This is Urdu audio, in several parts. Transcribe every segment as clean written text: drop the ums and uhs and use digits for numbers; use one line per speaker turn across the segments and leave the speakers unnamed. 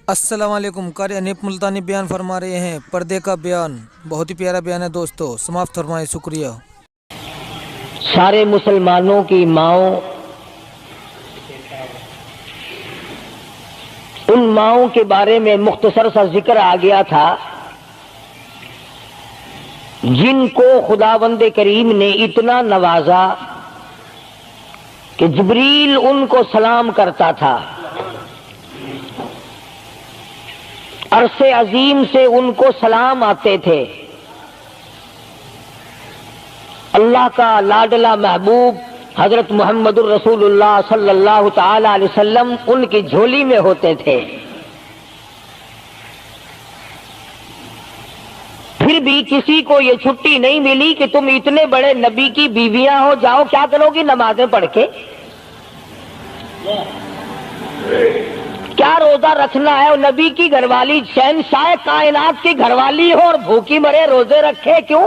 السلام علیکم. قاری انیپ ملتانی بیان فرما رہے ہیں پردے کا بیان. بہت ہی پیارا بیان ہے دوستو, سماعت فرمائیں. شکریہ.
سارے مسلمانوں کی ماؤں، ان ماؤں کے بارے میں مختصر سا ذکر آ گیا تھا جن کو خداوند کریم نے اتنا نوازا کہ جبریل ان کو سلام کرتا تھا، عرش عظیم سے ان کو سلام آتے تھے. اللہ کا لاڈلا محبوب حضرت محمد الرسول اللہ صلی اللہ تعالی علیہ وسلم ان کی جھولی میں ہوتے تھے. پھر بھی کسی کو یہ چھٹی نہیں ملی کہ تم اتنے بڑے نبی کی بیویاں ہو، جاؤ کیا کرو گی نمازیں پڑھ کے، کیا روزہ رکھنا ہے؟ نبی کی گھر والی شہنشاہ کائنات کی گھر والی ہو اور بھوکی مرے روزے رکھے کیوں؟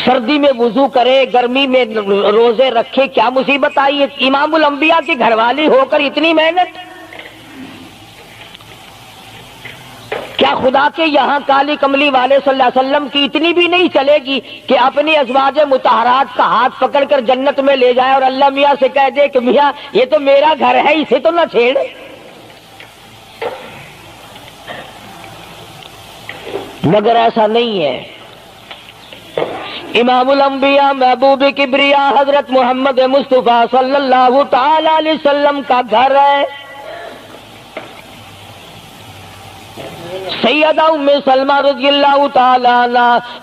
سردی میں وضو کرے، گرمی میں روزے رکھے، کیا مصیبت آئی ہے؟ امام الانبیاء کی گھر والی ہو کر اتنی محنت، کیا خدا کے یہاں کالی کملی والے صلی اللہ علیہ وسلم کی اتنی بھی نہیں چلے گی کہ اپنی ازواج مطہرات کا ہاتھ پکڑ کر جنت میں لے جائے اور اللہ میاں سے کہہ دے کہ میاں یہ تو میرا گھر ہے، اسے تو نہ چھیڑ؟ مگر ایسا نہیں ہے. امام الانبیاء محبوب کبریا حضرت محمد مصطفیٰ صلی اللہ تعالی علیہ وسلم کا گھر ہے. سیدہ ام سلمہ رضی اللہ تعالی عنہ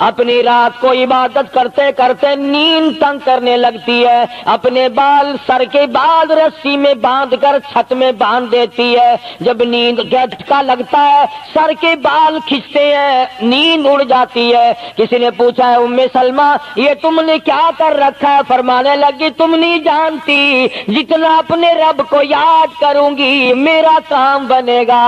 اپنی رات کو عبادت کرتے کرتے نیند تنگ کرنے لگتی ہے، اپنے بال سر کے بعد رسی میں باندھ کر چھت میں باندھ دیتی ہے. جب نیند جھٹکا لگتا ہے سر کے بال کھنچتے ہیں، نیند اڑ جاتی ہے. کسی نے پوچھا ہے ام سلمہ یہ تم نے کیا کر رکھا ہے؟ فرمانے لگی تم نہیں جانتی جتنا اپنے رب کو یاد کروں گی میرا کام بنے گا.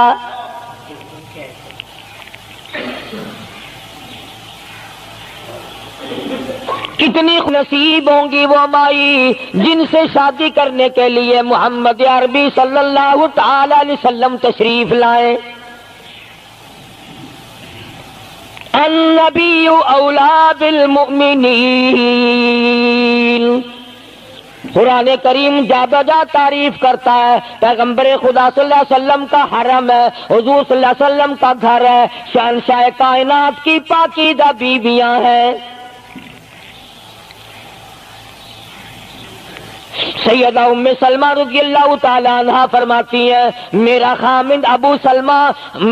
کتنی نصیب ہوں گی وہ مائی جن سے شادی کرنے کے لیے محمد عربی صلی اللہ تعالی علیہ وسلم تشریف لائے. النبی اولا بالمؤمنین، قرآن کریم جا بجا تعریف کرتا ہے پیغمبر خدا صلی اللہ علیہ وسلم کا حرم ہے، حضور صلی اللہ علیہ وسلم کا گھر ہے، شہنشاہ کائنات کی پاکیزہ بیویاں ہیں. سیدہ ام سلمہ رضی اللہ تعالی عنہ فرماتی ہیں میرا خامند ابو سلمہ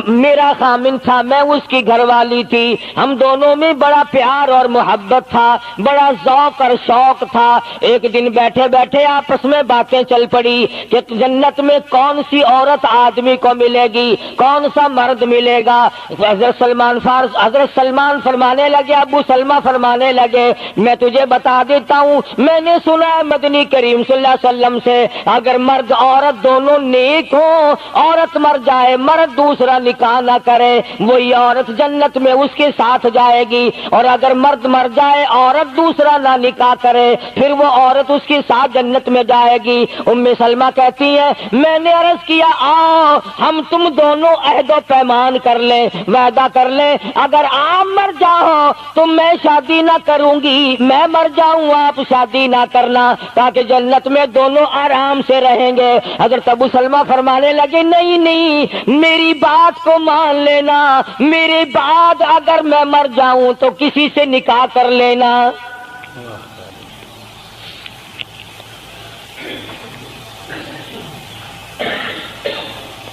میرا خامند تھا، میں اس کی گھر والی تھی، ہم دونوں میں بڑا پیار اور محبت تھا، بڑا ذوق اور شوق تھا. ایک دن بیٹھے بیٹھے آپس میں باتیں چل پڑی کہ جنت میں کون سی عورت آدمی کو ملے گی، کون سا مرد ملے گا. حضرت سلمان فرمانے لگے، ابو سلمہ فرمانے لگے میں تجھے بتا دیتا ہوں، میں نے سنا ہے مدنی کریم صلی اللہ علیہ وسلم سے اگر مرد عورت دونوں نیک ہوں، عورت مر جائے مرد دوسرا نکاح نہ کرے وہی عورت جنت میں اس کے ساتھ جائے گی، اور اگر مرد مر جائے عورت دوسرا نہ نکاح کرے پھر وہ عورت اس کے ساتھ جنت میں جائے گی. ام سلمہ کہتی ہے میں نے عرض کیا آؤ ہم تم دونوں عہد و پیمان کر لیں، وعدہ کر لیں اگر آپ مر جاؤ تو میں شادی نہ کروں گی، میں مر جاؤں آپ شادی نہ کرنا تاکہ جنت میں دونوں آرام سے رہیں گے. حضرت ابو سلمہ فرمانے لگے نہیں نہیں میری بات کو مان لینا، میرے بعد اگر میں مر جاؤں تو کسی سے نکاح کر لینا.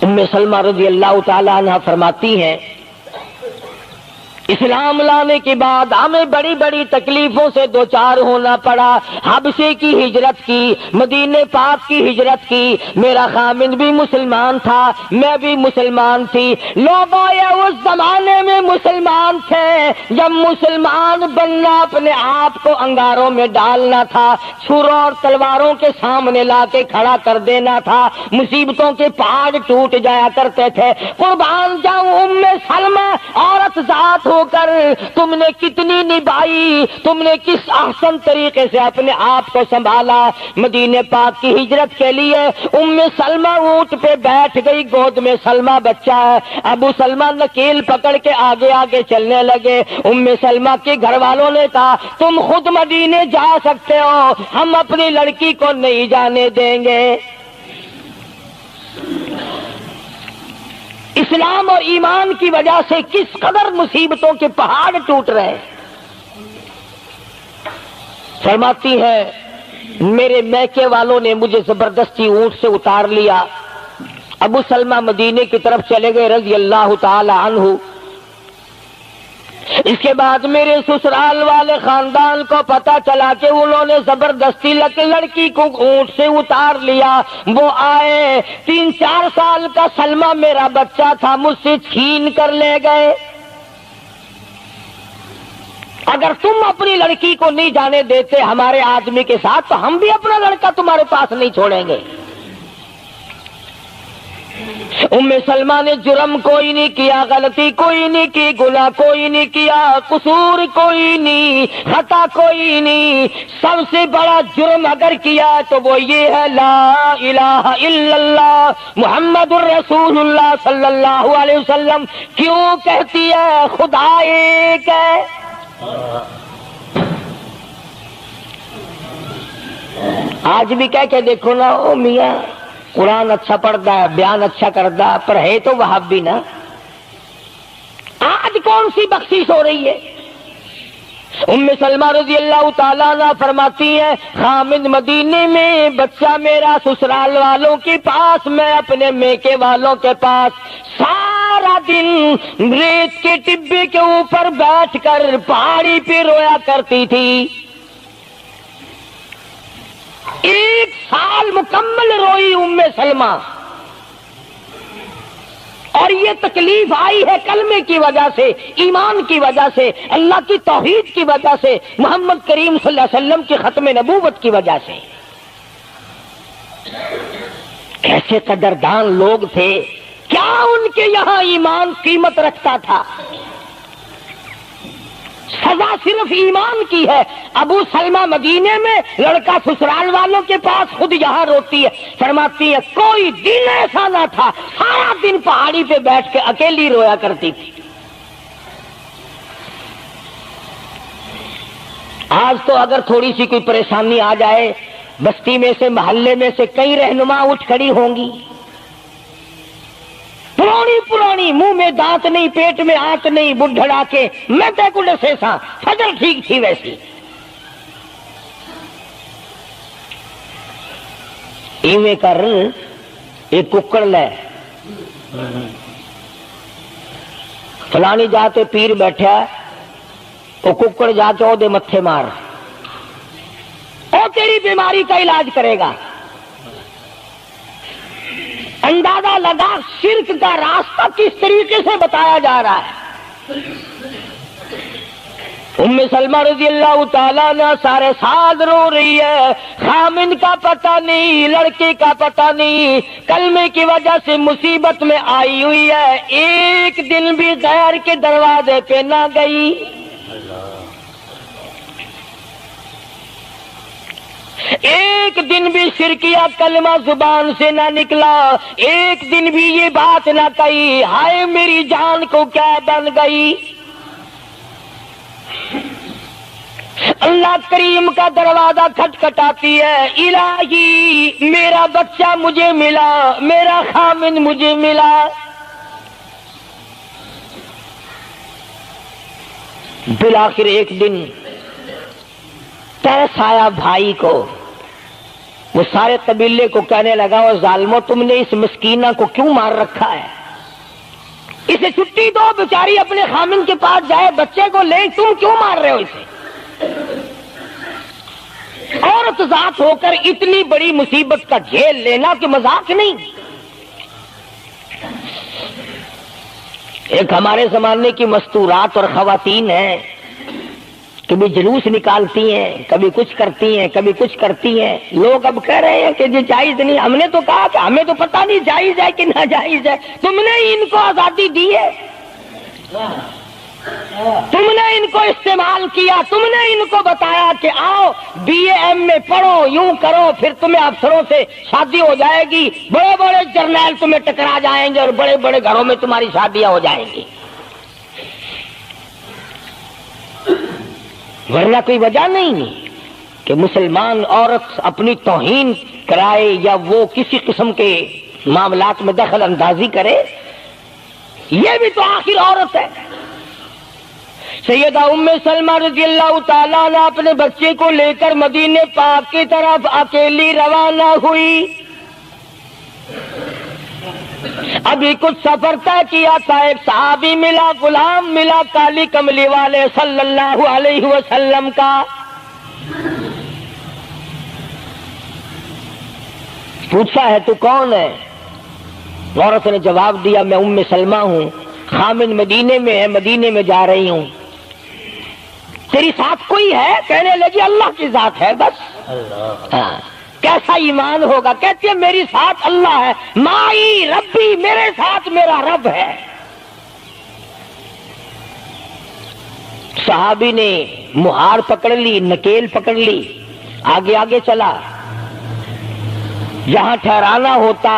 ام سلمہ رضی اللہ تعالی عنہ فرماتی ہیں اسلام لانے کے بعد ہمیں بڑی بڑی تکلیفوں سے دوچار ہونا پڑا. حبشے کی ہجرت کی، مدینے پاک کی ہجرت کی. میرا خامند بھی مسلمان تھا، میں بھی مسلمان تھی. لوگ اس زمانے میں مسلمان تھے جب مسلمان بننا اپنے آپ کو انگاروں میں ڈالنا تھا، چھروں اور تلواروں کے سامنے لا کے کھڑا کر دینا تھا، مصیبتوں کے پہاڑ ٹوٹ جایا کرتے تھے. قربان جاؤں ام سلمہ عورت ذات ہو ہو کر تم نے کتنی نبھائی، تم نے کس احسن طریقے سے اپنے آپ کو سنبھالا۔ مدینے پاک کی ہجرت کے لیے ام سلمہ اونٹ پہ بیٹھ گئی، گود میں سلمہ بچہ ہے، ابو سلمہ نکیل پکڑ کے آگے آگے چلنے لگے۔ ام سلمہ کے گھر والوں نے کہا تم خود مدینے جا سکتے ہو، ہم اپنی لڑکی کو نہیں جانے دیں گے۔ اسلام اور ایمان کی وجہ سے کس قدر مصیبتوں کے پہاڑ ٹوٹ رہے ہیں۔ فرماتی ہے میرے میکے والوں نے مجھے زبردستی اونٹ سے اتار لیا۔ ابو سلمہ مدینے کی طرف چلے گئے رضی اللہ تعالی عنہ۔ اس کے بعد میرے سسرال والے خاندان کو پتا چلا کہ انہوں نے زبردستی لڑکی کو اونٹ سے اتار لیا۔ وہ آئے، 3-4 سال کا سلمہ میرا بچہ تھا، مجھ سے چھین کر لے گئے۔ اگر تم اپنی لڑکی کو نہیں جانے دیتے ہمارے آدمی کے ساتھ تو ہم بھی اپنا لڑکا تمہارے پاس نہیں چھوڑیں گے۔ ام سلمہ نے جرم کوئی نہیں کیا، غلطی کوئی نہیں کی، گناہ کوئی نہیں کیا، قصور کوئی نہیں، خطا کوئی نہیں۔ سب سے بڑا جرم اگر کیا تو وہ یہ ہے لا الہ الا اللہ محمد الرسول اللہ صلی اللہ علیہ وسلم۔ کیوں کہتی ہے خدا ایک ہے؟ آج بھی کہہ کے دیکھو نا، او میاں قرآن اچھا پڑھتا ہے، بیان اچھا کرتا ہے، پر ہے تو وہابی نا۔ آج کون سی بخشش ہو رہی ہے؟ ام سلمہ رضی اللہ تعالیٰ عنہ فرماتی ہیں خامد مدینے میں، بچہ میرا سسرال والوں کے پاس، میں اپنے میکے والوں کے پاس، سارا دن ریت کے ٹبے کے اوپر بیٹھ کر پہاڑی پہ رویا کرتی تھی۔ 1 سال مکمل روئی ام سلمہ، اور یہ تکلیف آئی ہے کلمے کی وجہ سے، ایمان کی وجہ سے، اللہ کی توحید کی وجہ سے، محمد کریم صلی اللہ علیہ وسلم کی ختم نبوت کی وجہ سے۔ کیسے قدردان لوگ تھے، کیا ان کے یہاں ایمان قیمت رکھتا تھا؟ سزا صرف ایمان کی ہے۔ ابو سلمہ مدینے میں، لڑکا سسرال والوں کے پاس، خود یہاں روتی ہے۔ فرماتی ہے کوئی دن ایسا نہ تھا، سارا دن پہاڑی پہ بیٹھ کے اکیلی رویا کرتی تھی۔ آج تو اگر تھوڑی سی کوئی پریشانی آ جائے، بستی میں سے، محلے میں سے کئی رہنما اٹھ کھڑی ہوں گی، پرانی منہ میں دانت نہیں، پیٹ میں آنت نہیں، بڑھڑا کے میں تے کو ڈسے سا، فجر ٹھیک تھی ویسی۔ ایویں کر ایک ککڑ لے، فلانی جاتے پیر بیٹھا، وہ ککڑ جا کے دے متھے مار، وہ تیری بیماری کا علاج کرے گا۔ اندازہ لگا شرک کا راستہ کس طریقے سے بتایا جا رہا ہے۔ ام سلمہ رضی اللہ تعالیٰ عنہ سارے سال رو رہی ہے، خامن کا پتہ نہیں، لڑکے کا پتہ نہیں، کلمے کی وجہ سے مصیبت میں آئی ہوئی ہے، ایک دن بھی غیر کے دروازے پہ نہ گئی۔ ایک دن بھی شرکیہ کلمہ زبان سے نہ نکلا، ایک دن بھی یہ بات نہ کہی ہائے میری جان کو کیا بن گئی۔ اللہ کریم کا دروازہ کھٹکھٹاتی ہے، الہی میرا بچہ مجھے ملا، میرا خامن مجھے ملا۔ بالآخر ایک دن ترس آیا بھائی کو، وہ سارے قبیلے کو کہنے لگا وہ ظالمو تم نے اس مسکینہ کو کیوں مار رکھا ہے، اسے چھٹی دو، بیچاری اپنے خامن کے پاس جائے، بچے کو لے، تم کیوں مار رہے ہو اسے؟ عورت ذات ہو کر اتنی بڑی مصیبت کا جھیل لینا کہ مذاق نہیں۔ ایک ہمارے زمانے کی مستورات اور خواتین ہیں، کبھی جلوس نکالتی ہیں، کبھی کچھ کرتی ہیں، کبھی کچھ کرتی ہیں، لوگ اب کہہ رہے ہیں کہ یہ جائز نہیں، ہم نے تو کہا کہ ہمیں تو پتہ نہیں جائز ہے کہ ناجائز ہے، تم نے ان کو آزادی دی ہے۔ تم نے ان کو استعمال کیا، تم نے ان کو بتایا کہ آؤ بی اے ایم میں پڑھو، یوں کرو، پھر تمہیں افسروں سے شادی ہو جائے گی، بڑے بڑے جرنیل تمہیں ٹکرا جائیں گے اور بڑے بڑے گھروں میں تمہاری شادیاں ہو جائیں گی، ورنہ کوئی وجہ نہیں کہ مسلمان عورت اپنی توہین کرائے یا وہ کسی قسم کے معاملات میں دخل اندازی کرے، یہ بھی تو آخر عورت ہے۔ سیدہ ام سلمہ رضی اللہ تعالیٰ عنہ اپنے بچے کو لے کر مدینے پاک کی طرف اکیلی روانہ ہوئی۔ ابھی کچھ سفر طے کیا تھا، ایک صحابی ملا، غلام ملا کالی کملی والے صلی اللہ علیہ وسلم کا۔ پوچھا ہے تو کون ہے؟ عورت نے جواب دیا میں ام سلمہ ہوں، خامن مدینے میں ہے، مدینے میں جا رہی ہوں۔ تیری ساتھ کوئی ہے؟ کہنے لگی اللہ کی ذات ہے بس۔ ہاں، کیسا ایمان ہوگا؟ کہتی ہے میری ساتھ اللہ ہے، مائی ربی، میرے ساتھ میرا رب ہے۔ صحابی نے مہار پکڑ لی، نکیل پکڑ لی، آگے آگے چلا۔ جہاں ٹھہرانا ہوتا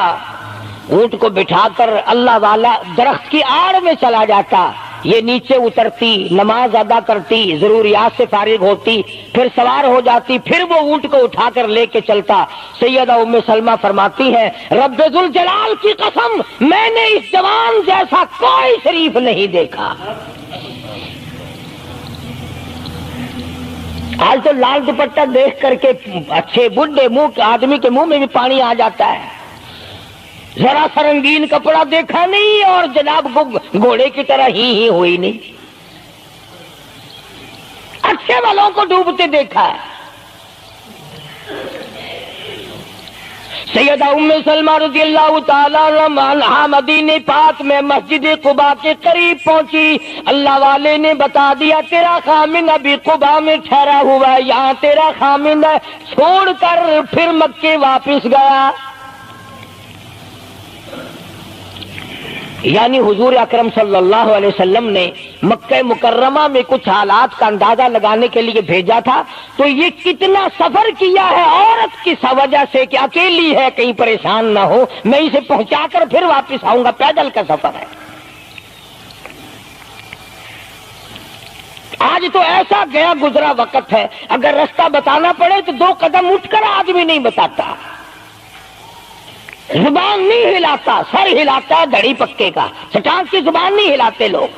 اونٹ کو بٹھا کر اللہ والا درخت کی آڑ میں چلا جاتا، یہ نیچے اترتی، نماز ادا کرتی، ضروریات سے فارغ ہوتی، پھر سوار ہو جاتی، پھر وہ اونٹ کو اٹھا کر لے کے چلتا۔ سیدہ ام سلمہ فرماتی ہے رب ذوالجلال کی قسم میں نے اس جوان جیسا کوئی شریف نہیں دیکھا۔ آج تو لال دوپٹہ دیکھ کر کے اچھے بڈھے منہ آدمی کے منہ میں بھی پانی آ جاتا ہے، ذرا سا رنگین کپڑا دیکھا نہیں اور جناب گھوڑے کی طرح ہی ہوئی نہیں، اچھے والوں کو ڈوبتے دیکھا ہے۔ سیدہ ام سلمہ رضی اللہ تعالیٰ عنہا مدینہ پاک میں مسجد قباء کے قریب پہنچی۔ اللہ والے نے بتا دیا تیرا خامن ابھی قباء میں ٹھہرا ہوا ہے، یہاں تیرا خامن ہے، چھوڑ کر پھر مکے واپس گیا۔ یعنی حضور اکرم صلی اللہ علیہ وسلم نے مکہ مکرمہ میں کچھ حالات کا اندازہ لگانے کے لیے بھیجا تھا، تو یہ کتنا سفر کیا ہے عورت کی وجہ سے کہ اکیلی ہے، کہیں پریشان نہ ہو، میں اسے پہنچا کر پھر واپس آؤں گا، پیدل کا سفر ہے۔ آج تو ایسا گیا گزرا وقت ہے، اگر رستہ بتانا پڑے تو 2 قدم اٹھ کر آدمی نہیں بتاتا، زبان نہیں ہلاتا، سر ہلاتا ہے دھڑی پکے کا، چٹان کی زبان نہیں ہلاتے لوگ۔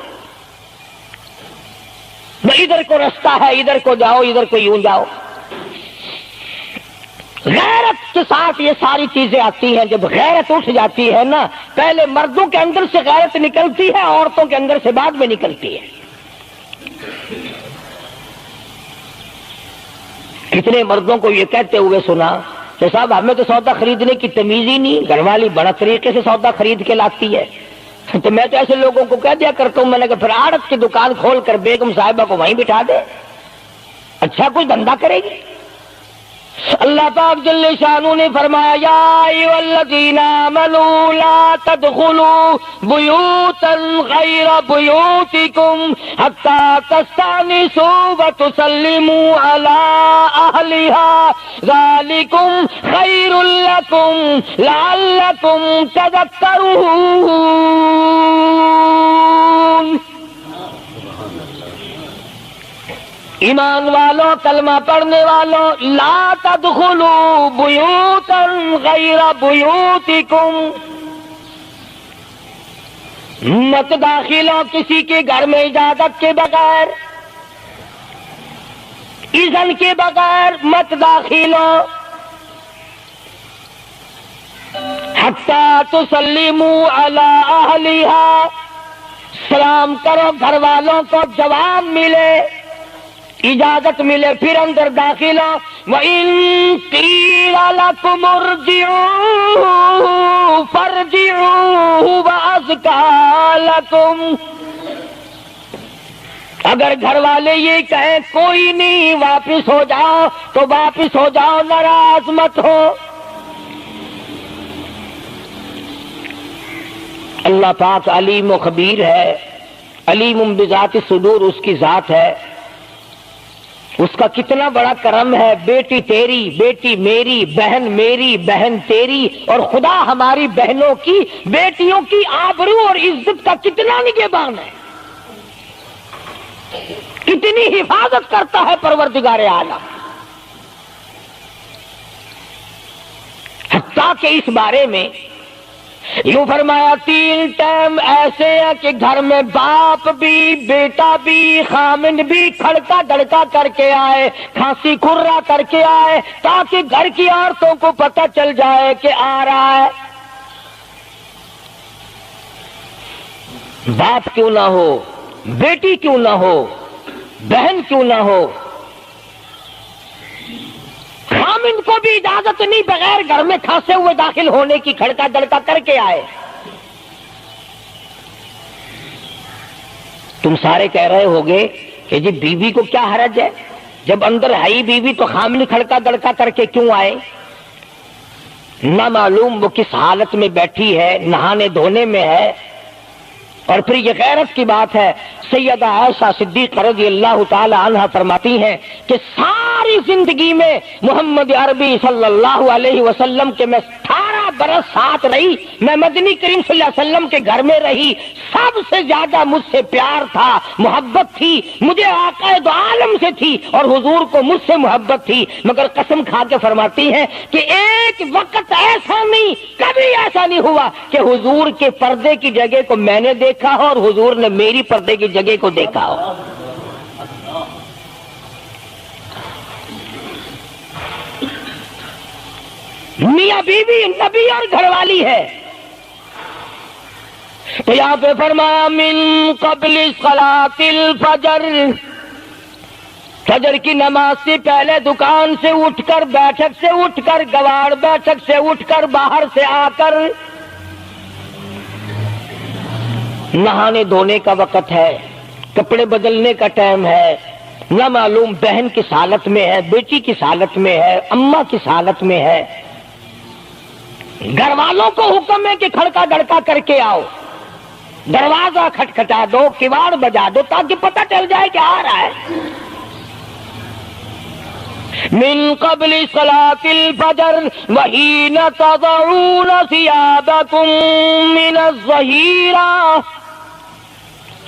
ادھر کو رستہ ہے، ادھر کو جاؤ، ادھر کو یوں جاؤ۔ غیرت کے ساتھ یہ ساری چیزیں آتی ہیں۔ جب غیرت اٹھ جاتی ہے نا، پہلے مردوں کے اندر سے غیرت نکلتی ہے، عورتوں کے اندر سے بعد میں نکلتی ہے۔ کتنے مردوں کو یہ کہتے ہوئے سنا کہ صاحب ہمیں تو سودا خریدنے کی تمیز ہی نہیں، گھر والی بڑا طریقے سے سودا خرید کے لاتی ہے، تو میں تو ایسے لوگوں کو کہہ دیا کرتا ہوں، میں نے کہا پھر آڑت کی دکان کھول کر بیگم صاحبہ کو وہیں بٹھا دے، اچھا کچھ دھندا کرے گی۔ اللہ پاک جل شانہ نے فرمایا یا ایھا الذین آمنوا لا تدخلوا بیوتا غیر بیوتکم حتی تستأنسوا وتسلموا علی اہلہا ذالکم خیر لکم لعلکم تذکرون۔ ایمان والوں، کلمہ پڑھنے والوں، لا تدخلوا بیوتا غیر بیوتکم، مت داخل ہو کسی کے گھر میں اجازت کے بغیر، اذن کے بغیر مت داخل ہو، حتی تسلموا علی اہلہا، سلام کرو گھر والوں کو، جواب ملے، اجازت ملے، پھر اندر داخل ہو۔ وَإِن قِيلَ لَكُمُ ارْجِعُوا فَارْجِعُوا هُوَ أَزْكَىٰ لَكُمْ، اگر گھر والے یہ کہیں کوئی نہیں واپس ہو جاؤ تو واپس ہو جاؤ، ناراض مت ہو۔ اللہ پاک علیم و خبیر ہے، علیم بذات الصدور اس کی ذات ہے، اس کا کتنا بڑا کرم ہے، بیٹی تیری، بیٹی میری، بہن میری، بہن تیری، اور خدا ہماری بہنوں کی، بیٹیوں کی آبرو اور عزت کا کتنا نگہبان ہے، کتنی حفاظت کرتا ہے پروردگار عالم، حتیٰ کہ اس بارے میں یوں فرمایا 3 ٹائم ایسے ہیں کہ گھر میں باپ بھی، بیٹا بھی، خامن بھی کھڑکا دڑکا کر کے آئے، کھانسی کھرا کر کے آئے، تاکہ گھر کی عورتوں کو پتہ چل جائے کہ آ رہا ہے۔ باپ کیوں نہ ہو، بیٹی کیوں نہ ہو، بہن کیوں نہ ہو، خامن کو بھی اجازت نہیں بغیر گھر میں کھانسے ہوئے داخل ہونے کی، کھڑکا دڑکا کر کے آئے۔ تم سارے کہہ رہے ہوگے کہ جی بیوی کو کیا حرج ہے، جب اندر ہے ہی بیوی تو خامن کھڑکا دڑکا کر کے کیوں آئے؟ نہ معلوم وہ کس حالت میں بیٹھی ہے، نہانے دھونے میں ہے۔ اور پھر یہ غیرت کی بات ہے، سیدہ عائشہ صدیقہ رضی اللہ تعالی عنہ فرماتی ہیں کہ ساری زندگی میں محمد عربی صلی اللہ علیہ وسلم کے میں 18 برس ساتھ رہی، میں مدنی کریم صلی اللہ علیہ وسلم کے گھر میں رہی، سب سے زیادہ مجھ سے پیار تھا، محبت تھی، مجھے آقا دو عالم سے تھی اور حضور کو مجھ سے محبت تھی، مگر قسم کھا کے فرماتی ہیں کہ ایک وقت ایسا نہیں، کبھی ایسا نہیں ہوا کہ حضور کے پردے کی جگہ کو میں نے دیکھا ہو اور حضور نے میری پردے کی جگہ کو دیکھا ہو۔ میاں بیوی نبی اور گھر والی ہے، تو یہاں پہ فرمایا من قبل صلاۃ الفجر، فجر کی نماز سے پہلے دکان سے اٹھ کر، بیٹھک سے اٹھ کر، گواڑ بیٹھک سے اٹھ کر، باہر سے آ کر نہانے دھونے کا وقت ہے، کپڑے بدلنے کا ٹائم ہے، نہ معلوم بہن کس حالت میں ہے، بیٹی کس حالت میں ہے، اماں کس حالت میں ہے۔ گھر والوں کو حکم ہے کہ کھڑکا دڑکا کر کے آؤ، دروازہ کھٹکھٹا دو، کواڑ بجا دو، تاکہ پتہ چل جائے کہ آ رہا ہے۔ من قبل صلاۃ الفجر وحین تضعون ثیابکم من الظہیرہ،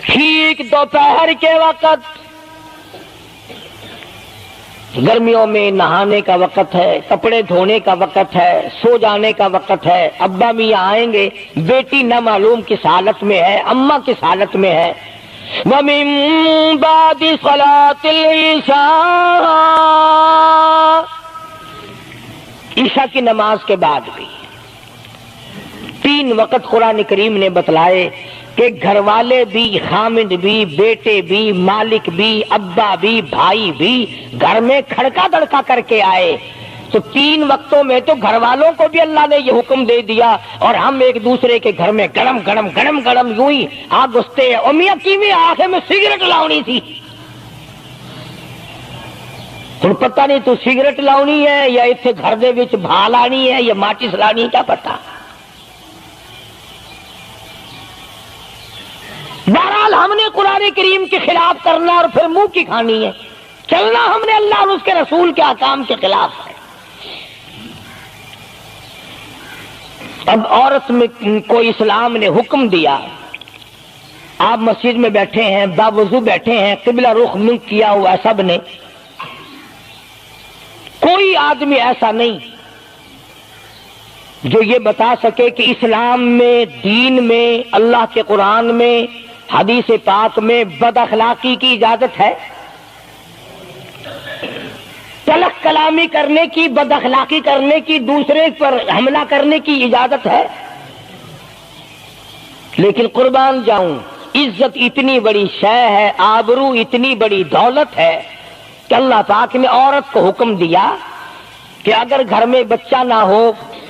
ٹھیک دوپہر کے وقت، گرمیوں میں نہانے کا وقت ہے، کپڑے دھونے کا وقت ہے، سو جانے کا وقت ہے، ابا میاں آئیں گے، بیٹی نہ معلوم کس حالت میں ہے، اماں کس حالت میں ہے۔ وَمِن بَعْدِ صَلَاةِ الْعِشَاءِ، عشاء کی نماز کے بعد بھی 3 وقت قرآن کریم نے بتلائے کہ گھر والے بھی، خامد بھی، بیٹے بھی، مالک بھی، ابا بھی، بھائی بھی گھر میں کھڑکا دڑکا کر کے آئے۔ تو 3 وقتوں میں تو گھر والوں کو بھی اللہ نے یہ حکم دے دیا، اور ہم ایک دوسرے کے گھر میں گرم گرم گرم گرم یوں ہی آگ گھستے ہیں۔ اور میاں کیویں آنکھیں میں سگریٹ لاؤنی تھی، ہن پتہ نہیں تو سگریٹ لاؤنی ہے یا اتنے گھر دے وچ بھا لانی ہے یا ماچس لانی ہے، کیا پتہ۔ بہرحال ہم نے قرآن کریم کے خلاف کرنا اور پھر منہ کی کھانی ہے، چلنا ہم نے اللہ اور اس کے رسول کے احکام کے خلاف ہے۔ اب عورت میں کو اسلام نے حکم دیا، آپ مسجد میں بیٹھے ہیں، باوضو بیٹھے ہیں، قبلہ رخ منہ کیا ہوا سب نے، کوئی آدمی ایسا نہیں جو یہ بتا سکے کہ اسلام میں، دین میں، اللہ کے قرآن میں، حدیث پاک میں بد اخلاقی کی اجازت ہے، تلخ کلامی کرنے کی، بد اخلاقی کرنے کی، دوسرے پر حملہ کرنے کی اجازت ہے۔ لیکن قربان جاؤں، عزت اتنی بڑی شے ہے، آبرو اتنی بڑی دولت ہے کہ اللہ پاک نے عورت کو حکم دیا کہ اگر گھر میں بچہ نہ ہو،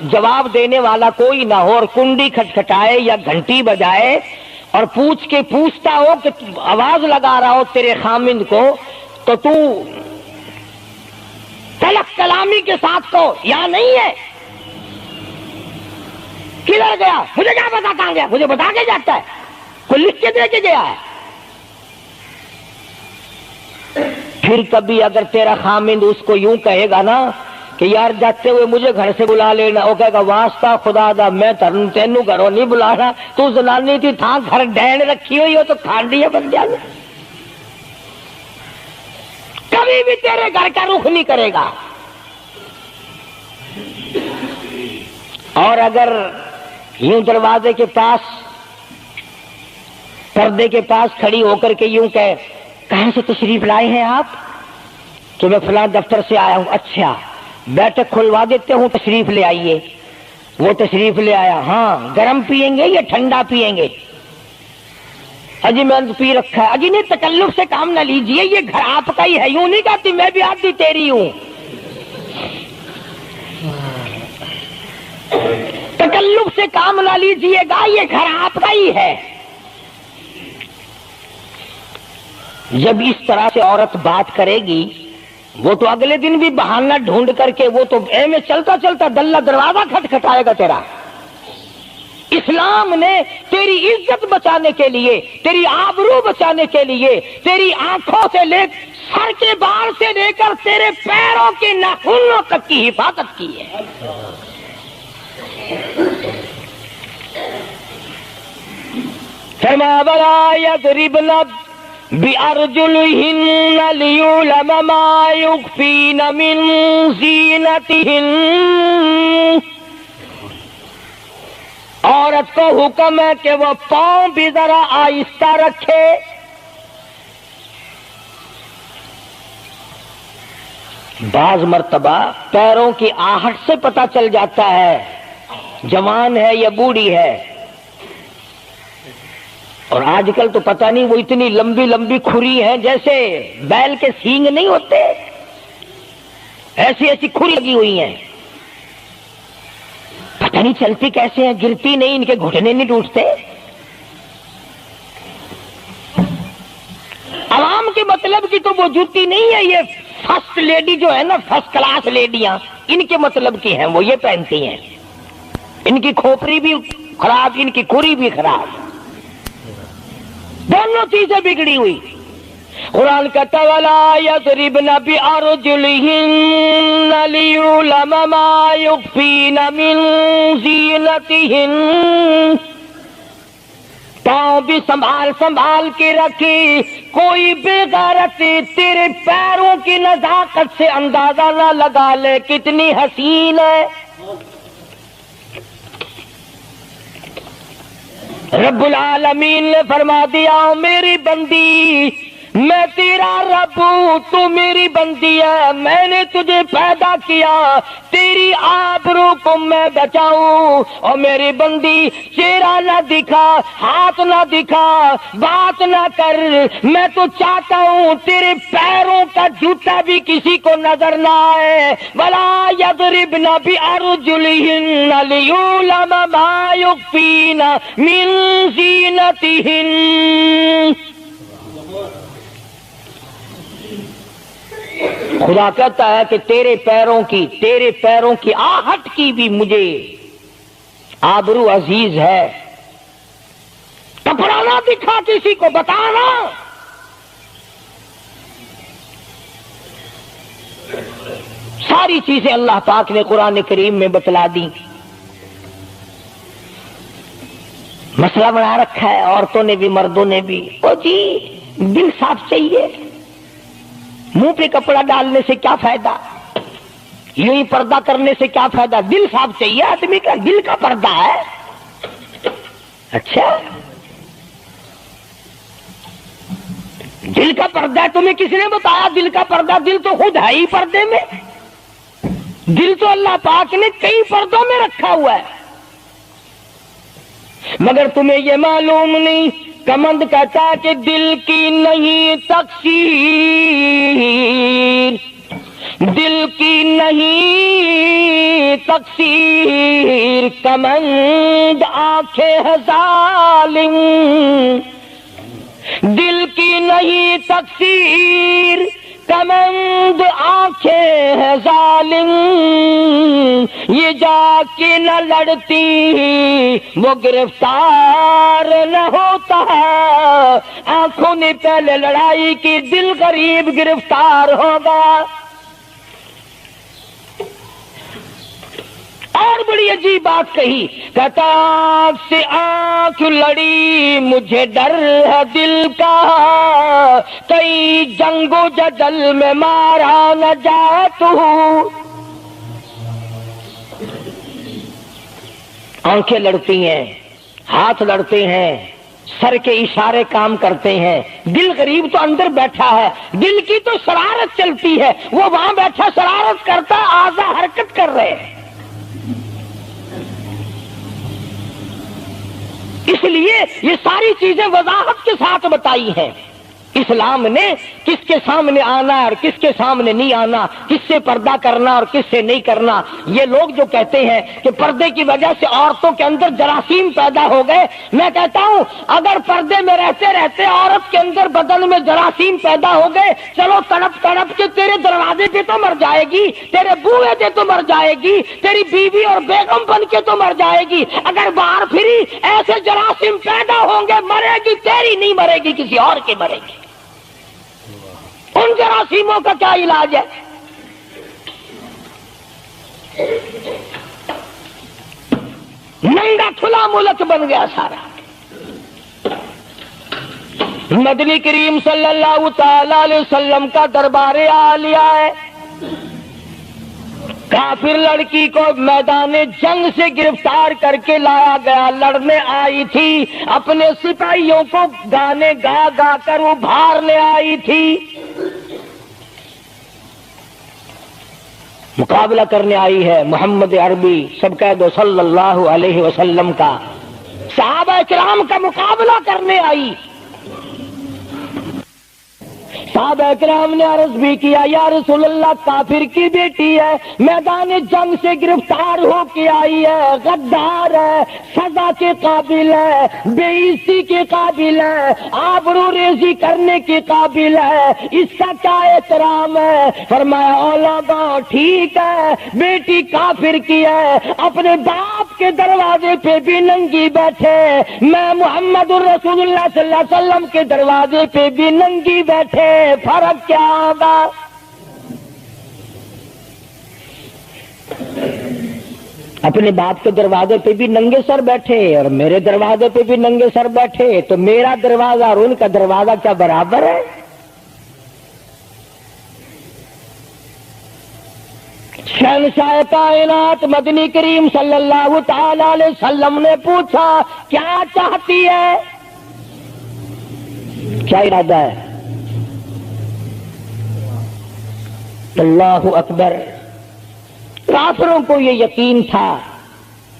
جواب دینے والا کوئی نہ ہو، اور کنڈی کھٹکھٹائے یا گھنٹی بجائے اور پوچھ کے پوچھتا ہو کہ آواز لگا رہا ہو تیرے خامند کو، تو تو تلخ کلامی کے ساتھ کو یا نہیں ہے، کدھر گیا، مجھے کیا پتا کہاں گیا، مجھے بتا کے جاتا ہے، کوئی لکھ کے دے کے گیا ہے، پھر کبھی اگر تیرا خامند اس کو یوں کہے گا نا کہ یار جاتے ہوئے مجھے گھر سے بلا لینا، وہ کہے گا واسطہ خدا دا میں تینوں گھروں نہیں بلانا، تو زنانی تھی تھا گھر ڈین رکھی ہوئی ہو تو کھانڈی ہے بن جانا، کبھی بھی تیرے گھر کا رخ نہیں کرے گا۔ اور اگر یوں دروازے کے پاس پردے کے پاس کھڑی ہو کر کے یوں کہے کہاں سے تشریف لائے ہیں آپ؟ کہ میں فلاں دفتر سے آیا ہوں۔ اچھا بیٹھک کھلوا دیتے ہوں، تشریف لے آئیے۔ وہ تشریف لے آیا، ہاں گرم پیئیں گے یا ٹھنڈا پیئیں گے؟ اجی میں پی رکھا ہے۔ اجی نہیں، تکلف سے کام نہ لیجئے، یہ گھر آپ کا ہی ہے، یوں نہیں کہتی میں بھی آدھی تیری ہوں۔ تکلف سے کام نہ لیجئے گا، یہ گھر آپ کا ہی ہے۔ جب اس طرح سے عورت بات کرے گی، وہ تو اگلے دن بھی بہانہ ڈھونڈ کر کے وہ تو اے میں چلتا چلتا دلہ دروازہ کھٹکھٹائے گا تیرا۔ اسلام نے تیری عزت بچانے کے لیے، تیری آبرو بچانے کے لیے، تیری آنکھوں سے لے سر کے بال سے لے کر تیرے پیروں کے ناخنوں تک کی حفاظت کی ہے۔ فرمایا وَلَا يَضْرِبْنَ بِأَرْجُلِهِنَّ لِيُعْلَمَ مَا يُخْفِينَ مِنْ زِينَتِهِنَّ۔ عورت کو حکم ہے کہ وہ پاؤں بھی ذرا آہستہ رکھے۔ بعض مرتبہ پیروں کی آہٹ سے پتہ چل جاتا ہے جوان ہے یا بوڑھی ہے۔ اور آج کل تو پتہ نہیں وہ اتنی لمبی لمبی کھری ہیں جیسے بیل کے سینگ نہیں ہوتے، ایسی ایسی کھری لگی ہوئی ہیں، پتہ نہیں چلتی کیسے ہیں، گرتی نہیں، ان کے گھٹنے نہیں ٹوٹتے۔ عوام کے مطلب کی تو وہ جوتی نہیں ہے، یہ فرسٹ لیڈی جو ہے نا، فرسٹ کلاس لیڈیاں، ان کے مطلب کی ہیں، وہ یہ پہنتی ہیں۔ ان کی کھوپڑی بھی خراب، ان کی کھری بھی خراب، دونوں چیزیں بگڑی ہوئی۔ قرآن کہتا وَلَا يَضْرِبْنَ بِأَرْجُلِهِنَّ لِيُعْلَمَ مَا يُخْفِينَ مِنْ زِينَتِهِنَّ۔ پاؤں بھی سنبھال سنبھال کے رکھی، کوئی بے غیرت تیرے پیروں کی نزاکت سے اندازہ نہ لگا لے کتنی حسین ہے۔ رب العالمین نے فرما دیا میری بندی میں تیرا رب ہوں، تو میری بندی ہے، میں نے تجھے پیدا کیا تیری آبرو کو میں بچاؤں۔ اور میری بندی چہرہ نہ دکھا، ہاتھ نہ دکھا، بات نہ کر، میں تو چاہتا ہوں تیرے پیروں کا جوتا بھی کسی کو نظر نہ آئے۔ وَلَا يَضْرِبْنَ بِأَرْجُلِهِنَّ لِيُعْلَمَ مَا يُخْفِينَ مِنْ زِينَتِهِنَّ۔ خدا کہتا ہے کہ تیرے پیروں کی آہٹ کی بھی مجھے آبرو عزیز ہے۔ کپڑا نہ دکھا کسی کو، بتانا۔ ساری چیزیں اللہ پاک نے قرآن کریم میں بتلا دی۔ مسئلہ بنا رکھا ہے عورتوں نے بھی مردوں نے بھی، او جی دل صاف چاہیے، منہ پہ کپڑا ڈالنے سے کیا فائدہ، یوں ہی پردہ کرنے سے کیا فائدہ، دل صاف چاہیے آدمی کا، دل کا پردہ ہے۔ اچھا دل کا پردہ ہے، تمہیں کس نے بتایا دل کا پردہ؟ دل تو خود ہے ہی پردے میں، دل تو اللہ پاک نے کئی پردوں میں رکھا ہوا ہے، مگر تمہیں یہ معلوم نہیں۔ کمند کہتا ہے کہ دل کی نہیں تقصیر، دل کی نہیں تقصیر، کمند آنکھیں ہے ظالم، دل کی نہیں تقصیر، کمند آنکھیں ہے ظالم، یہ جا کے نہ لڑتی وہ گرفتار نہ ہوتا، آنکھوں نے پہلے لڑائی کی، دل غریب گرفتار ہوگا۔ اور بڑی عجیب بات کہی، کہتا آنکھ سے آنکھ لڑی مجھے ڈر ہے دل کا، کئی جنگ و جدل میں مارا نہ جائے تو۔ آنکھیں لڑتی ہیں، ہاتھ لڑتے ہیں، سر کے اشارے کام کرتے ہیں، دل غریب تو اندر بیٹھا ہے، دل کی تو شرارت چلتی ہے، وہ وہاں بیٹھا شرارت کرتا، اعضاء حرکت کر رہے ہیں۔ اس لیے یہ ساری چیزیں وضاحت کے ساتھ بتائی ہیں۔ اسلام نے کس کے سامنے آنا اور کس کے سامنے نہیں آنا، کس سے پردہ کرنا اور کس سے نہیں کرنا۔ یہ لوگ جو کہتے ہیں کہ پردے کی وجہ سے عورتوں کے اندر جراثیم پیدا ہو گئے، میں کہتا ہوں اگر پردے میں رہتے رہتے عورت کے اندر بدن میں جراثیم پیدا ہو گئے، چلو تڑپ تڑپ کے تیرے دروازے پہ تو مر جائے گی، تیرے بوئے پہ تو مر جائے گی، تیری بیوی اور بیگم بن کے تو مر جائے گی۔ اگر باہر پھری ایسے جراثیم پیدا ہوں گے، مرے گی تیری نہیں مرے گی، کسی اور کی مرے گی۔ ان جراثیموں کا کیا علاج ہے؟ ننگا کھلا ملک بن گیا سارا۔ مدنی کریم صلی اللہ تعالی علیہ وسلم کا دربار عالیہ ہے۔ کافر لڑکی کو میدان جنگ سے گرفتار کر کے لایا گیا، لڑنے آئی تھی، اپنے سپاہیوں کو گانے گا گا کر ابھارنے آئی تھی، مقابلہ کرنے آئی ہے محمد عربی، سب کہہ دو صلی اللہ علیہ وسلم کا، صحابہ کرام کا مقابلہ کرنے آئی۔ صحابہ کرام نے عرض بھی کیا، یا رسول اللہ کافر کی بیٹی ہے، میدان جنگ سے گرفتار ہو کے آئی ہے، غدار ہے، سزا کے قابل ہے، بے عزتی کے قابل ہے، آبرو ریزی کرنے کے قابل ہے، اس کا کیا احترام ہے؟ فرمایا اولادا ٹھیک ہے، بیٹی کافر کی ہے، اپنے باپ کے دروازے پہ بھی ننگی بیٹھے، میں محمد الرسول اللہ صلی اللہ علیہ وسلم کے دروازے پہ بھی ننگی بیٹھے، فرق کیا ہوگا؟ اپنے باپ کے دروازے پہ بھی ننگے سر بیٹھے اور میرے دروازے پہ بھی ننگے سر بیٹھے، تو میرا دروازہ اور ان کا دروازہ کیا برابر ہے؟ شہنشاہ کائنات مدنی کریم صلی اللہ تعالی علیہ وسلم نے پوچھا کیا چاہتی ہے، کیا ارادہ ہے؟ اللہ اکبر۔ کافروں کو یہ یقین تھا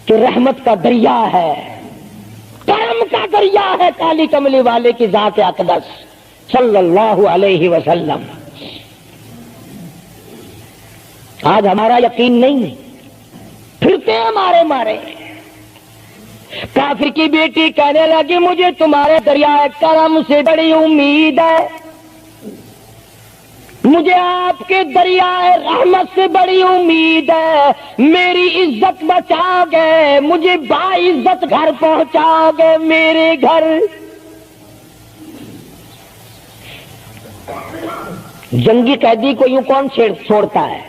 کہ رحمت کا دریا ہے، کرم کا دریا ہے کالی کملی والے کی ذات اقدس صلی اللہ علیہ وسلم۔ آج ہمارا یقین نہیں، پھرتے ہیں مارے مارے۔ کافر کی بیٹی کہنے لگی مجھے تمہارے دریائے کرم سے بڑی امید ہے، مجھے آپ کے دریائے رحمت سے بڑی امید ہے، میری عزت بچا گے، مجھے باعزت گھر پہنچا گے، میرے گھر۔ جنگی قیدی کو یوں کون چھوڑتا ہے؟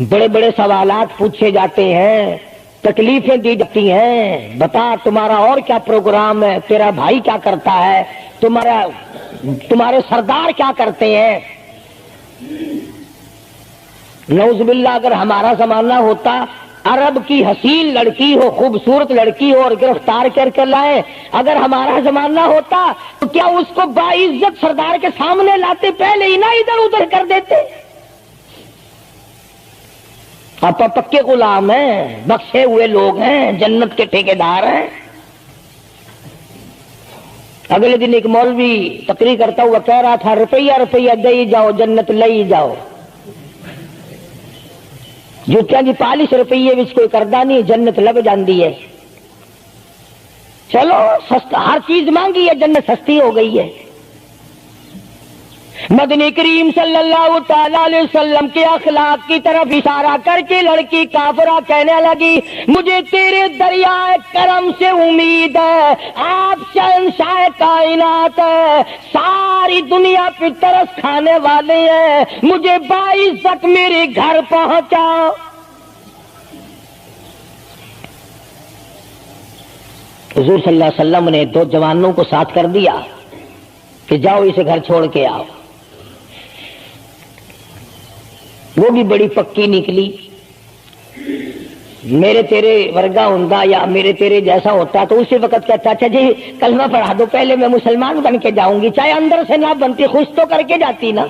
بڑے بڑے سوالات پوچھے جاتے ہیں، تکلیفیں دی جاتی ہیں، بتا تمہارا اور کیا پروگرام ہے، تیرا بھائی کیا کرتا ہے، تمہارے سردار کیا کرتے ہیں۔ نعوذ باللہ اگر ہمارا زمانہ ہوتا، عرب کی حسین لڑکی ہو، خوبصورت لڑکی ہو اور گرفتار کر کے لائے، اگر ہمارا زمانہ ہوتا تو کیا اس کو باعزت سردار کے سامنے لاتے، پہلے ہی نہ ادھر ادھر کر دیتے؟ آپ پکے غلام ہیں، بخشے ہوئے لوگ ہیں، جنت کے ٹھیکیدار ہیں۔ اگلے دن ایک مولوی تقریر کرتا ہوا کہہ رہا تھا روپیہ روپیہ دے جاؤ جنت لئی جاؤ، جوتیاں جی 40 روپیے وچ کوئی کردا نہیں، جنت لب جاندی ہے۔ چلو سستا، ہر چیز مانگی ہے، جنت سستی ہو گئی ہے۔ مدنی کریم صلی اللہ تعالی علیہ وسلم کے اخلاق کی طرف اشارہ کر کے لڑکی کافرہ کہنے لگی مجھے تیرے دریائے کرم سے امید ہے، آپ شہنشاہ کائنات ہے، ساری دنیا پہ ترس کھانے والے ہیں، مجھے باعزت میرے گھر پہنچا۔ حضور صلی اللہ علیہ وسلم نے دو جوانوں کو ساتھ کر دیا کہ جاؤ اسے گھر چھوڑ کے آؤ۔ وہ بھی بڑی پکی نکلی، میرے تیرے ورگا ہوندا یا میرے تیرے جیسا ہوتا تو اسی وقت کہتا اچھا جی کلمہ پڑھا دو پہلے میں مسلمان بن کے جاؤں گی، چاہے اندر سے نہ بنتی خوش تو کر کے جاتی نا۔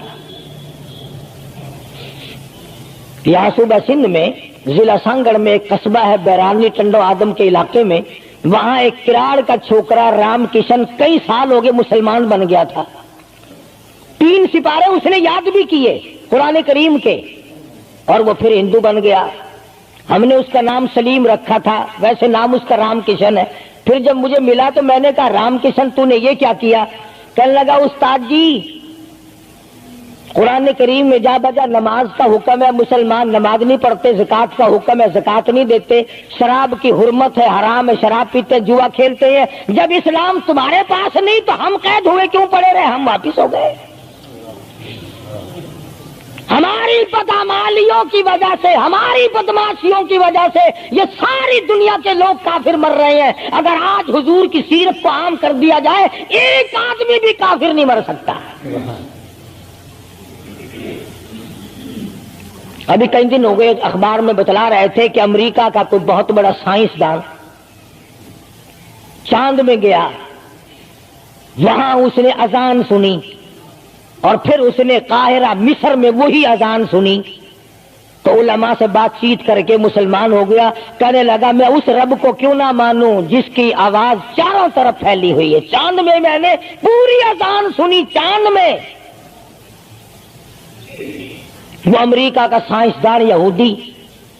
یہاں صوبہ سندھ میں ضلع سانگڑ میں ایک قصبہ ہے بیرانی ٹنڈو آدم کے علاقے میں، وہاں ایک کراڑ کا چھوکرا رام کشن کئی سال ہو گئے مسلمان بن گیا تھا، 3 سپارے اس نے یاد بھی کیے قرآن کریم کے، اور وہ پھر ہندو بن گیا۔ ہم نے اس کا نام سلیم رکھا تھا، ویسے نام اس کا رام کشن ہے۔ پھر جب مجھے ملا تو میں نے کہا رام کشن تو نے یہ کیا کیا؟ کہنے لگا استاد جی قرآن کریم میں جا بجا نماز کا حکم ہے، مسلمان نماز نہیں پڑھتے، زکوٰۃ کا حکم ہے زکوٰۃ نہیں دیتے، شراب کی حرمت ہے حرام ہے، شراب پیتے جوا کھیلتے ہیں، جب اسلام تمہارے پاس نہیں تو ہم قید ہوئے کیوں پڑے رہے؟ ہم واپس ہو گئے۔ ہماری بدعمالیوں کی وجہ سے، ہماری بدماشیوں کی وجہ سے یہ ساری دنیا کے لوگ کافر مر رہے ہیں۔ اگر آج حضور کی سیرت کو عام کر دیا جائے ایک آدمی بھی کافر نہیں مر سکتا۔ ابھی کئی دن ہو گئے اخبار میں بتلا رہے تھے کہ امریکہ کا کوئی بہت بڑا سائنسدان چاند میں گیا، وہاں اس نے اذان سنی اور پھر اس نے قاہرہ مصر میں وہی اذان سنی تو علماء سے بات چیت کر کے مسلمان ہو گیا۔ کہنے لگا میں اس رب کو کیوں نہ مانوں جس کی آواز چاروں طرف پھیلی ہوئی ہے، چاند میں نے پوری اذان سنی، چاند میں۔ وہ امریکہ کا سائنسدان یہودی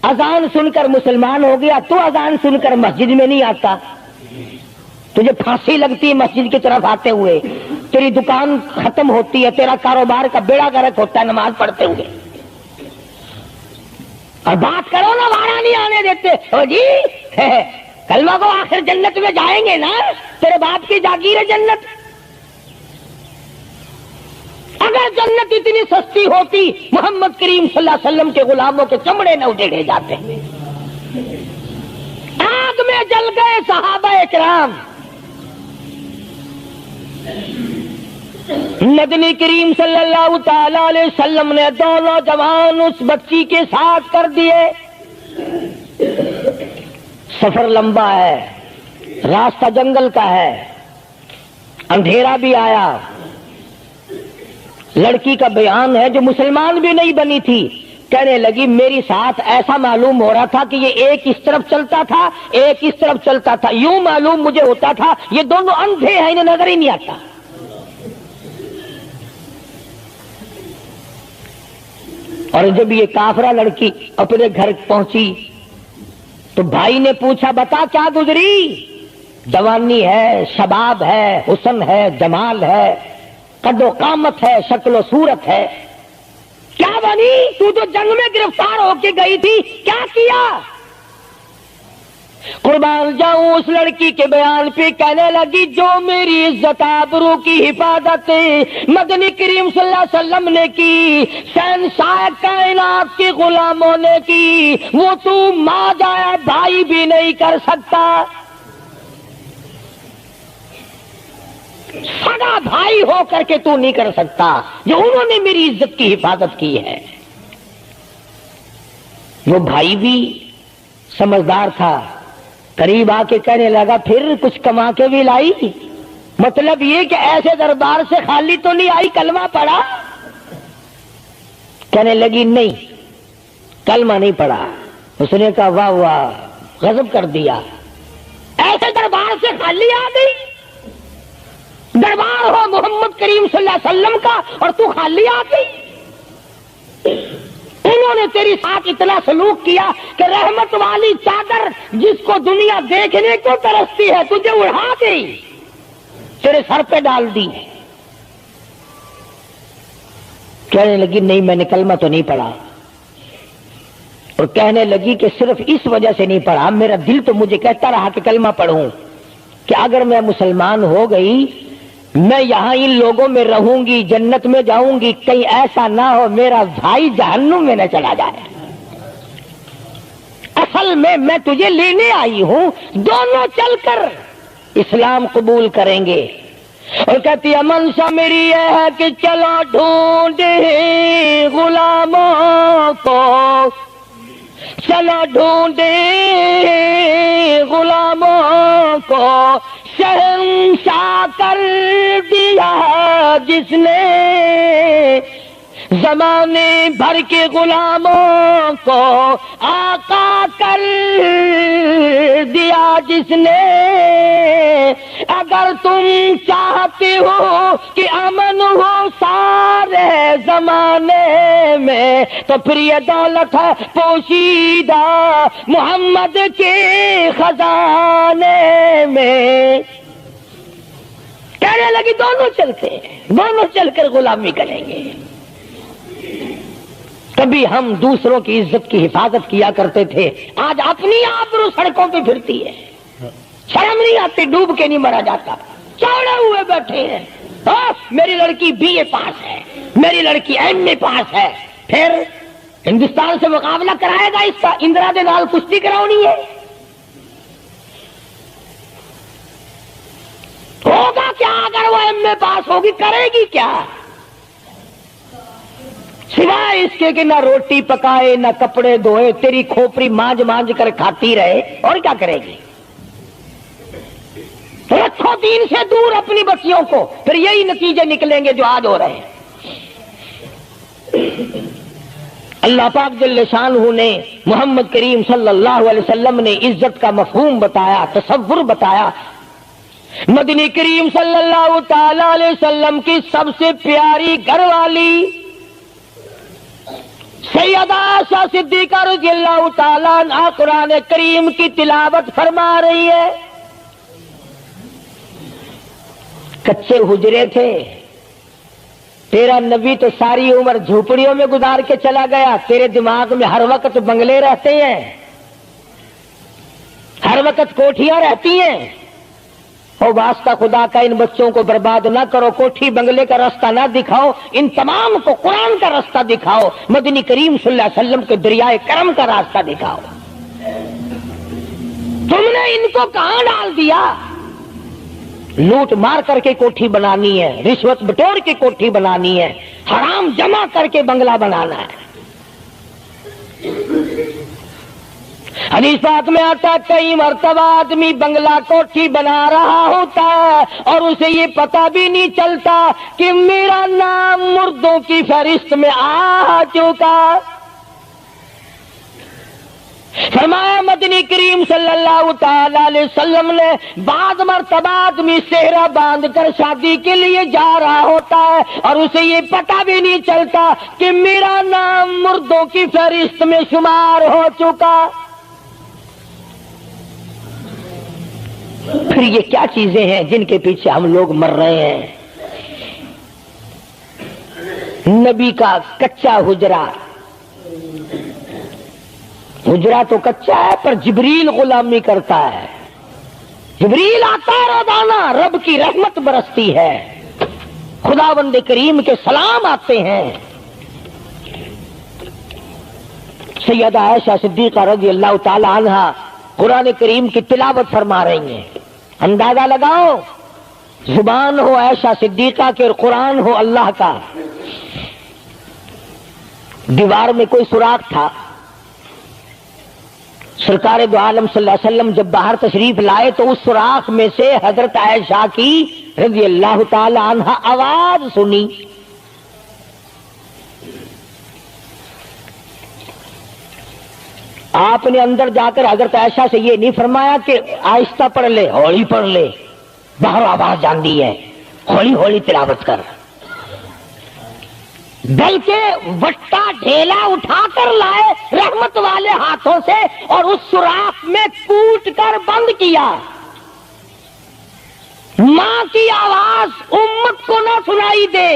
اذان سن کر مسلمان ہو گیا، تو اذان سن کر مسجد میں نہیں آتا، تجھے پھانسی لگتی ہے مسجد کی طرف آتے ہوئے، تیری دکان ختم ہوتی ہے، تیرا کاروبار کا بیڑا غرق ہوتا ہے نماز پڑھتے ہوئے، اور بات کرو نا وارا نہیں آنے دیتے۔ او جی کلمہ کو آخر جنت میں جائیں گے نا، تیرے باپ کی جاگیر ہے جنت۔ اگر جنت اتنی سستی ہوتی محمد کریم صلی اللہ علیہ وسلم کے غلاموں کے چمڑے نہ اجڑے جاتے، آگ میں جل گئے صحابہ اکرام۔ مدنی کریم صلی اللہ تعالی علیہ وسلم نے دونوں جوان اس بچی کے ساتھ کر دیے۔ سفر لمبا ہے، راستہ جنگل کا ہے، اندھیرا بھی آیا۔ لڑکی کا بیان ہے جو مسلمان بھی نہیں بنی تھی، کہنے لگی میری ساتھ ایسا معلوم ہو رہا تھا کہ یہ ایک اس طرف چلتا تھا ایک اس طرف چلتا تھا، یوں معلوم مجھے ہوتا تھا یہ دونوں اندھے ہیں، انہیں نظر ہی نہیں آتا۔ اور جب یہ کافرہ لڑکی اپنے گھر پہنچی تو بھائی نے پوچھا بتا کیا گزری؟ جوانی ہے، شباب ہے، حسن ہے، جمال ہے، قد و قامت ہے، شکل و صورت ہے، کیا بنی؟ تو جنگ میں گرفتار ہو کے گئی تھی، کیا کیا؟ قربان جاؤں اس لڑکی کے بیان پہ کہنے لگی جو میری عزت آبرو کی حفاظت مدنی کریم صلی اللہ علیہ وسلم نے کی، شہنشاہ کائنات کے غلاموں نے کی، وہ تو ماں جایا بھائی بھی نہیں کر سکتا، سگا بھائی ہو کر کے تو نہیں کر سکتا جو انہوں نے میری عزت کی حفاظت کی ہے۔ وہ بھائی بھی سمجھدار تھا، قریب آ کے کہنے لگا پھر کچھ کما کے بھی لائی؟ مطلب یہ کہ ایسے دربار سے خالی تو نہیں آئی، کلمہ پڑھا؟ کہنے لگی نہیں کلمہ نہیں پڑھا۔ اس نے کہا واہ واہ، غضب کر دیا، ایسے دربار سے خالی آ گئی؟ دربار ہو محمد کریم صلی اللہ علیہ وسلم کا اور تو خالی آ گئی؟ انہوں نے تیری ساتھ اتنا سلوک کیا کہ رحمت والی چادر جس کو دنیا دیکھنے کو ترستی ہے تجھے اڑا گئی، تیرے سر پہ ڈال دی۔ کہنے لگی نہیں میں نے کلمہ تو نہیں پڑھا، اور کہنے لگی کہ صرف اس وجہ سے نہیں پڑھا، میرا دل تو مجھے کہتا رہا کہ کلمہ پڑھوں، کہ اگر میں مسلمان ہو گئی میں یہاں ان لوگوں میں رہوں گی، جنت میں جاؤں گی، کہیں ایسا نہ ہو میرا بھائی جہنم میں نہ چلا جائے۔ اصل میں تجھے لینے آئی ہوں، دونوں چل کر اسلام قبول کریں گے۔ اور کہتی ہے منشا میری یہ ہے کہ چلو ڈھونڈے غلاموں کو، چلو ڈھونڈے غلاموں کو، شہنشاہ کر دیا جس نے زمانے بھر کے غلاموں کو، آقا کر دیا جس نے۔ اگر تم چاہتے ہو کہ امن ہو سارے زمانے میں تو پھر یہ دولت ہے پوشیدہ محمد کے خزانے میں۔ کہنے لگی دونوں چلتے ہیں، دونوں چل کر غلامی کریں گے۔ کبھی ہم دوسروں کی عزت کی حفاظت کیا کرتے تھے، آج اپنی آبرو سڑکوں پہ پھرتی ہے، شرم نہیں آتی، ڈوب کے نہیں مرا جاتا، چوڑے ہوئے بیٹھے ہیں۔ میری لڑکی BA پاس ہے، میری لڑکی MA پاس ہے، پھر ہندوستان سے مقابلہ کرائے گا اس کا، اندرا دے نال کشتی کراؤنی ہے، ہوگا کیا اگر وہ MA پاس ہوگی، کرے گی کیا؟ سوائے اس کے کہ نہ روٹی پکائے نہ کپڑے دھوئے، تیری کھوپڑی مانج مانج کر کھاتی رہے، اور کیا کرے گی؟ رکھو دین سے دور اپنی بچیوں کو، پھر یہی نتیجے نکلیں گے جو آج ہو رہے ہیں۔ اللہ پاک جل شانہ نے محمد کریم صلی اللہ علیہ وسلم نے عزت کا مفہوم بتایا، تصور بتایا۔ مدنی کریم صلی اللہ تعالی علیہ وسلم کی سب سے پیاری گھر والی سیدہ عائشہ صدیقہ رضی اللہ تعالیٰ عنہا قرآن کریم کی تلاوت فرما رہی ہے۔ کچے حجرے تھے، تیرا نبی تو ساری عمر جھوپڑیوں میں گزار کے چلا گیا، تیرے دماغ میں ہر وقت بنگلے رہتے ہیں، ہر وقت کوٹھیاں رہتی ہیں۔ اور واسطہ خدا کا ان بچوں کو برباد نہ کرو، کوٹھی بنگلے کا راستہ نہ دکھاؤ، ان تمام کو قرآن کا راستہ دکھاؤ، مدنی کریم صلی اللہ علیہ وسلم کے دریائے کرم کا راستہ دکھاؤ۔ تم نے ان کو کہاں ڈال دیا؟ لوٹ مار کر کے کوٹھی بنانی ہے، رشوت بٹور کے کوٹھی بنانی ہے، حرام جمع کر کے بنگلہ بنانا ہے۔ حدیث پاک میں آتا ہے کئی مرتبہ آدمی بنگلہ کوٹھی بنا رہا ہوتا ہے اور اسے یہ پتہ بھی نہیں چلتا کہ میرا نام مردوں کی فہرست میں آ چکا۔ فرمایا مدنی کریم صلی اللہ تعالی علیہ وسلم نے بعض مرتبہ آدمی صحرا باندھ کر شادی کے لیے جا رہا ہوتا ہے اور اسے یہ پتہ بھی نہیں چلتا کہ میرا نام مردوں کی فہرست میں شمار ہو چکا۔ پھر یہ کیا چیزیں ہیں جن کے پیچھے ہم لوگ مر رہے ہیں؟ نبی کا کچا حجرہ، حجرہ تو کچا ہے پر جبریل غلامی کرتا ہے، جبریل آتا ہے روزانہ، رب کی رحمت برستی ہے، خداوند کریم کے سلام آتے ہیں۔ سیدہ عائشہ صدیقہ رضی اللہ تعالی عنہا قرآن کریم کی تلاوت فرما رہی ہیں۔ اندازہ لگاؤ، زبان ہو عائشہ صدیقہ کے اور قرآن ہو اللہ کا۔ دیوار میں کوئی سوراخ تھا، سرکار دو عالم صلی اللہ علیہ وسلم جب باہر تشریف لائے تو اس سوراخ میں سے حضرت عائشہ کی رضی اللہ تعالی عنہا آواز سنی۔ آپ نے اندر جا کر حضرت عائشہ سے یہ نہیں فرمایا کہ آہستہ پڑھ لے، ہولی پڑھ لے، باہر آواز جاندی ہے، ہولی ہولی تلاوت کر، بلکہ وٹا ڈھیلا اٹھا کر لائے رحمت والے ہاتھوں سے اور اس سوراخ میں کوٹ کر بند کیا۔ ماں کی آواز امت کو نہ سنائی دے،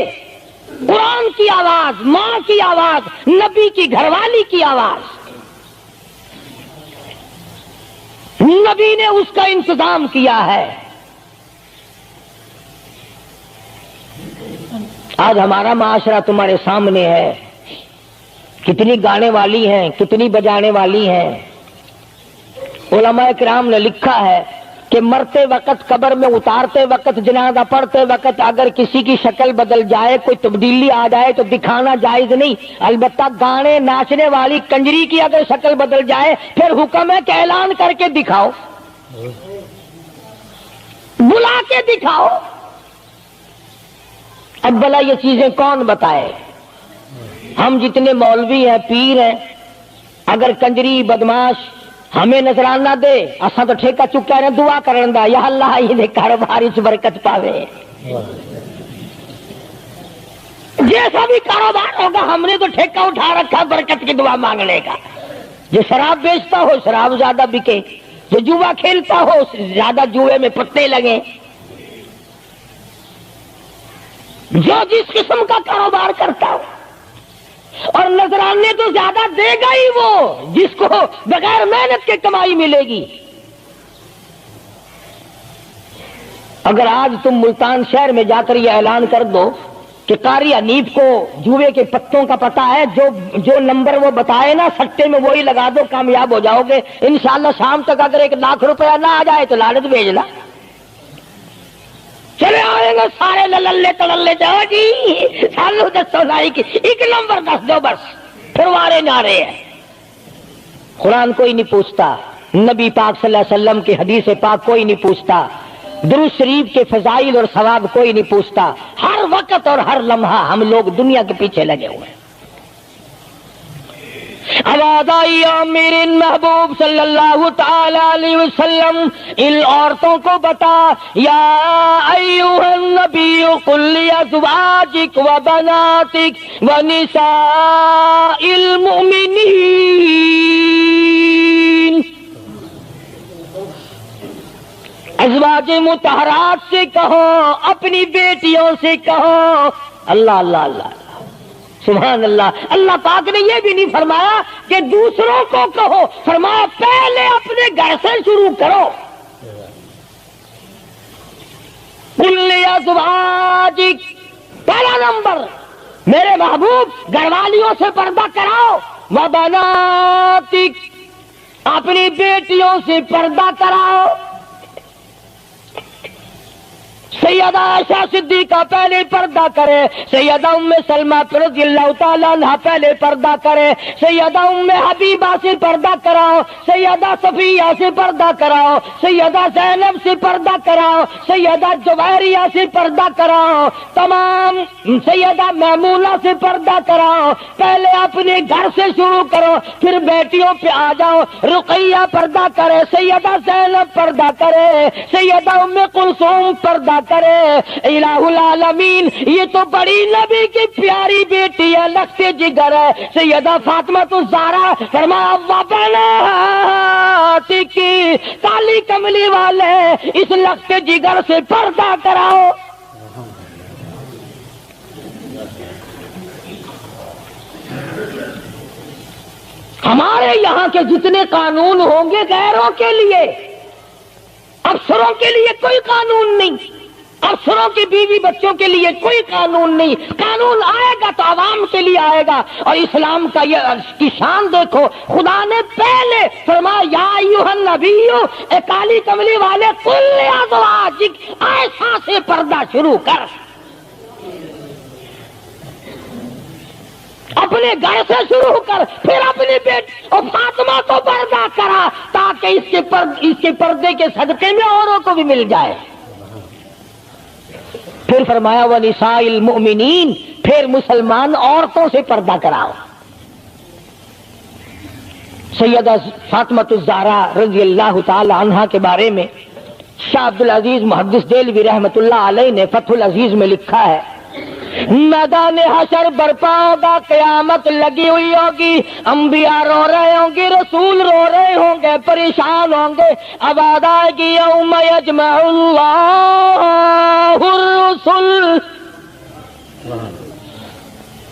قرآن کی آواز، ماں کی آواز، نبی کی گھر والی کی آواز، نبی نے اس کا انتظام کیا ہے۔ آج ہمارا معاشرہ تمہارے سامنے ہے، کتنی گانے والی ہیں، کتنی بجانے والی ہیں۔ علماء کرام نے لکھا ہے کہ مرتے وقت، قبر میں اتارتے وقت، جنازہ پڑھتے وقت اگر کسی کی شکل بدل جائے، کوئی تبدیلی آ جائے تو دکھانا جائز نہیں، البتہ گانے ناچنے والی کنجری کی اگر شکل بدل جائے پھر حکم ہے کہ اعلان کر کے دکھاؤ، بلا کے دکھاؤ۔ اب بھلا یہ چیزیں کون بتائے؟ ہم جتنے مولوی ہیں، پیر ہیں، اگر کنجری بدماش ہمیں نظرانہ دے، اساں تو ٹھیکہ چکا رہے، دعا کرن دا، یا اللہ یہ کاروبار اس برکت پاوے۔ جیسا بھی کاروبار ہوگا ہم نے تو ٹھیکہ اٹھا رکھا برکت کی دعا مانگنے کا۔ جو شراب بیچتا ہو شراب زیادہ بکے، جو جوا کھیلتا ہو زیادہ جوئے میں پتے لگے، جو جس قسم کا کاروبار کرتا ہو، اور نذرانے تو زیادہ دے گا ہی وہ جس کو بغیر محنت کے کمائی ملے گی۔ اگر آج تم ملتان شہر میں جا کر یہ اعلان کر دو کہ قاری حنیف کو جوئے کے پتوں کا پتہ ہے، جو نمبر وہ بتائے نا سٹے میں وہی لگا دو، کامیاب ہو جاؤ گے انشاءاللہ۔ شام تک اگر 1 لاکھ روپیہ نہ آ جائے تو لالچ بھیجنا، چلے آئیں گے سارے للے تللے جاؤ جی سالو دسو لائی کی 1 نمبر دس دو بس، پھر وارے نعرے ہیں۔ قرآن کوئی نہیں پوچھتا، نبی پاک صلی اللہ علیہ وسلم کی حدیث پاک کوئی نہیں پوچھتا، درود شریف کے فضائل اور ثواب کوئی نہیں پوچھتا۔ ہر وقت اور ہر لمحہ ہم لوگ دنیا کے پیچھے لگے ہوئے ہیں۔ آواز آئی میرے محبوب صلی اللہ تعالی علیہ وسلم ان عورتوں کو بتا، یا ایھا النبی قل لازواجک و بناتک و نساء المؤمنین، ازواج مطہرات سے کہو، اپنی بیٹیوں سے کہو۔ اللہ اللہ اللہ سبحان اللہ۔ اللہ پاک نے یہ بھی نہیں فرمایا کہ دوسروں کو کہو، فرمایا پہلے اپنے گھر سے شروع کرو۔ قل ازواجک، پہلا نمبر میرے محبوب گھر والیوں سے پردہ کراؤ، وبناتک، اپنی بیٹیوں سے پردہ کراؤ۔ سیدہ عائشہ صدیقہ پہلے پردہ کرے، سیدہ ام سلمہ رضی اللہ تعالیٰ عنہ پہلے پردہ کرے، سیدہ ام حبیبہ سے پردہ کراؤ، سیدہ صفیہ سے پردہ کراؤ، سیدہ زینب سے پردہ کراؤ، سیدہ جویریہ سے پردہ کراؤ، تمام سیدہ میمونہ سے پردہ کراؤ۔ پہلے اپنے گھر سے شروع کرو، پھر بیٹیوں پہ آ جاؤ۔ رقیہ پردہ کرے، سیدہ زینب پردہ کرے، سیدہ ام کلثوم پردہ کرے۔ الہ العالمین، یہ تو بڑی نبی کی پیاری بیٹی ہے، لخت جگر ہے، سیدہ فاطمہ الزہرا، فرمایا وبناتک، کالی کملی والے اس لخت جگر سے پردہ کراؤ۔ ہمارے یہاں کے جتنے قانون ہوں گے غیروں کے لیے، افسروں کے لیے کوئی قانون نہیں، افسروں کی بیوی بچوں کے لیے کوئی قانون نہیں۔ قانون آئے گا تو عوام کے لیے آئے گا۔ اور اسلام کا یہ کی شان دیکھو، خدا نے پہلے فرمایا یا ایھا النبی، اے کالی کملی والے، قل لازواجک، عائشہ سے پردہ شروع کر، اپنے گھر سے شروع کر، پھر اپنی بیٹی اور فاطمہ کو پردہ کرا، تاکہ اس کے پردے کے صدقے میں اوروں کو بھی مل جائے۔ پھر فرمایا وَنِسَاءِ الْمُؤْمِنِينَ، پھر مسلمان عورتوں سے پردہ کراؤ۔ سیدہ فاطمہ الزہرا رضی اللہ تعالی عنہا کے بارے میں شاہ عبدالعزیز محدث دہلوی رحمۃ اللہ علیہ نے فتح العزیز میں لکھا ہے، میدان حشر برپا ہوگا، قیامت لگی ہوئی ہوگی، انبیاء رو رہے ہوں گے، رسول رو رہے ہوں گے، پریشان ہوں گے۔ آواز آئے گی یوم یجمع اللہ الرسل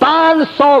500